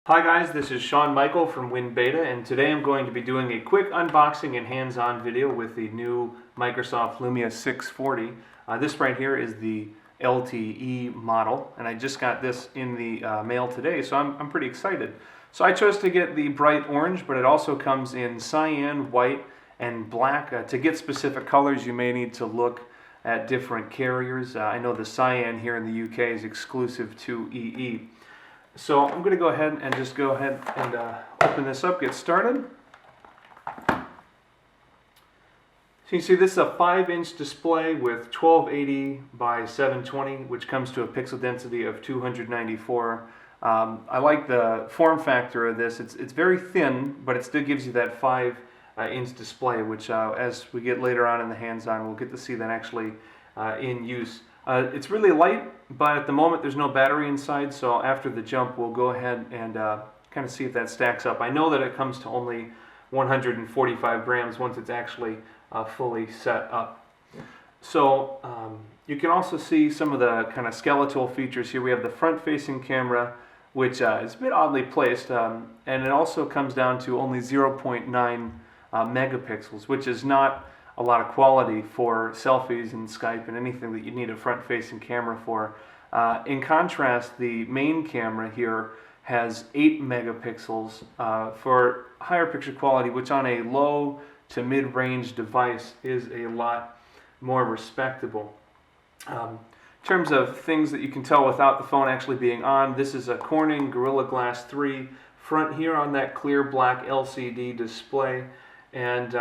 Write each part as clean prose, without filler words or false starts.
Hi guys, this is Sean Michael from WinBeta, and today I'm going to be doing a quick unboxing and hands-on video with the new Microsoft Lumia 640. This right here is the LTE model, and I just got this in the mail today, so I'm pretty excited. So I chose to get the bright orange, but it also comes in cyan, white, and black. To get specific colors, you may need to look at different carriers. I know the cyan here in the UK is exclusive to EE. So I'm going to go ahead and open this up, get started. So you see this is a 5-inch display with 1280 by 720, which comes to a pixel density of 294. I like the form factor of this. It's very thin, but it still gives you that 5-inch display, which as we get later on in the hands-on, we'll get to see that actually in use. It's really light, but at the moment there's no battery inside, so after the jump we'll go ahead and kind of see if that stacks up. I know that it comes to only 145 grams once it's actually fully set up. So you can also see some of the kind of skeletal features here. We have the front-facing camera, which is a bit oddly placed, and it also comes down to only 0.9 megapixels, which is not a lot of quality for selfies and Skype and anything that you need a front-facing camera for. In contrast, the main camera here has 8 megapixels for higher picture quality, which on a low to mid-range device is a lot more respectable. In terms of things that you can tell without the phone actually being on, this is a Corning Gorilla Glass 3 front here on that clear black LCD display, and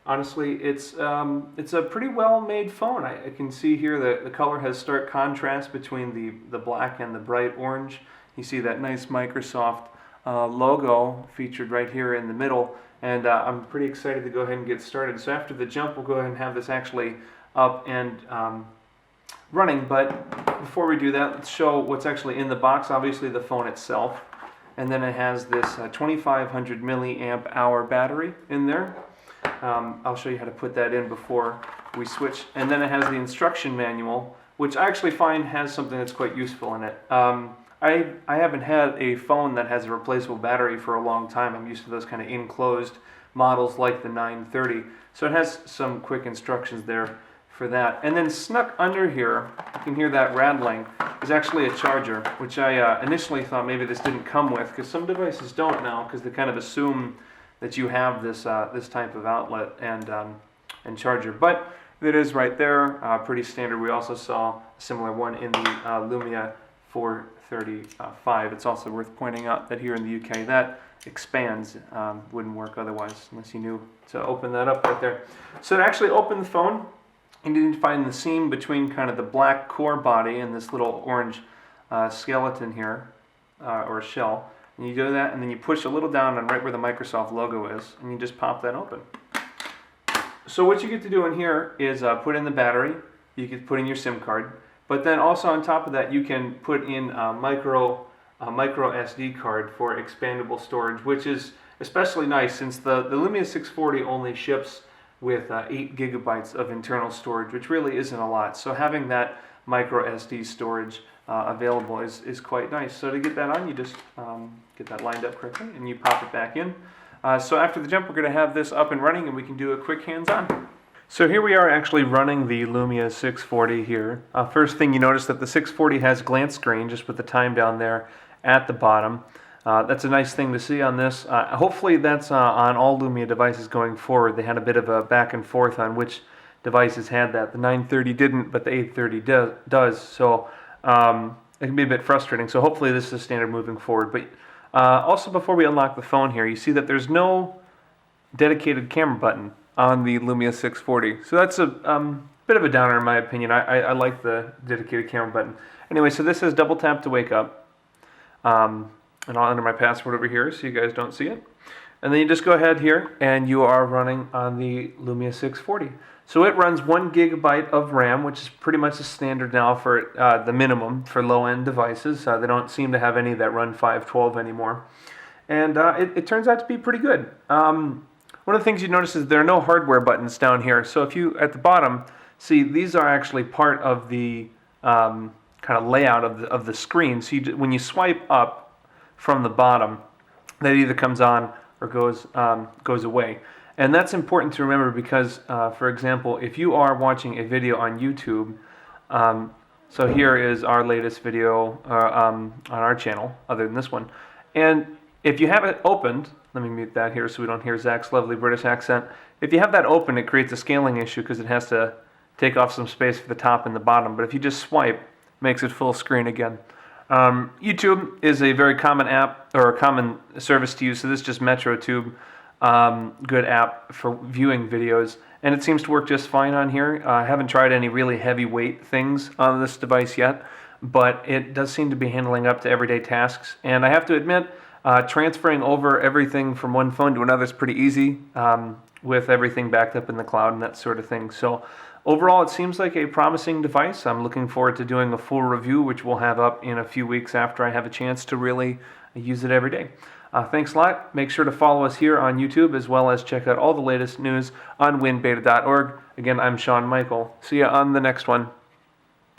honestly, it's a pretty well-made phone. I can see here that the color has stark contrast between the black and the bright orange. You see that nice Microsoft logo featured right here in the middle, and I'm pretty excited to go ahead and get started. So after the jump, we'll go ahead and have this actually up and running. But before we do that, let's show what's actually in the box. Obviously, the phone itself, and then it has this 2500 milliamp hour battery in there. I'll show you how to put that in before we switch. And then it has the instruction manual, which I actually find has something that's quite useful in it. I haven't had a phone that has a replaceable battery for a long time. I'm used to those kind of enclosed models like the 930. So it has some quick instructions there for that. And then snuck under here, you can hear that rattling, is actually a charger, which I initially thought maybe this didn't come with, because some devices don't now, because they kind of assume that you have this this type of outlet and charger, but it is right there, pretty standard. We also saw a similar one in the Lumia 435. It's also worth pointing out that here in the UK that expands, wouldn't work otherwise unless you knew to open that up right there. So to actually open the phone, you need to find the seam between kind of the black core body and this little orange skeleton here, or shell. And you do that, and then you push a little down on right where the Microsoft logo is, and you just pop that open. So what you get to do in here is put in the battery. You can put in your SIM card, but then also on top of that, you can put in a micro SD card for expandable storage, which is especially nice since the Lumia 640 only ships with 8 gigabytes of internal storage, which really isn't a lot. So having that micro SD storage available is quite nice. So to get that on, you just get that lined up correctly and you pop it back in. So after the jump, we're going to have this up and running and we can do a quick hands-on. So here we are actually running the Lumia 640 here. First thing you notice that the 640 has glance screen just with the time down there at the bottom. That's a nice thing to see on this. Hopefully that's on all Lumia devices going forward. They had a bit of a back and forth on which devices had that. The 930 didn't, but the 830 does. So it can be a bit frustrating. So hopefully this is standard moving forward. But also before we unlock the phone here, you see that there's no dedicated camera button on the Lumia 640. So that's a bit of a downer in my opinion. I like the dedicated camera button. Anyway, so this says double tap to wake up. And I'll enter my password over here so you guys don't see it. And then you just go ahead here and you are running on the Lumia 640. So it runs 1 gigabyte of RAM, which is pretty much the standard now for the minimum for low-end devices. They don't seem to have any that run 512 anymore. And it turns out to be pretty good. One of the things you notice is there are no hardware buttons down here. So if you, at the bottom, see these are actually part of the kind of layout of the screen. So when you swipe up from the bottom that either comes on or goes away. And that's important to remember because, for example, if you are watching a video on YouTube, so here is our latest video on our channel, other than this one, and if you have it opened, let me mute that here so we don't hear Zach's lovely British accent. If you have that open, it creates a scaling issue because it has to take off some space for the top and the bottom. But if you just swipe, it makes it full screen again. YouTube is a very common app or a common service to use. So this is just MetroTube, good app for viewing videos, and it seems to work just fine on here. I haven't tried any really heavyweight things on this device yet, but it does seem to be handling up to everyday tasks. And I have to admit, transferring over everything from one phone to another is pretty easy with everything backed up in the cloud and that sort of thing. So overall, it seems like a promising device. I'm looking forward to doing a full review, which we'll have up in a few weeks after I have a chance to really use it every day. Thanks a lot. Make sure to follow us here on YouTube, as well as check out all the latest news on winbeta.org. Again, I'm Sean Michael. See you on the next one.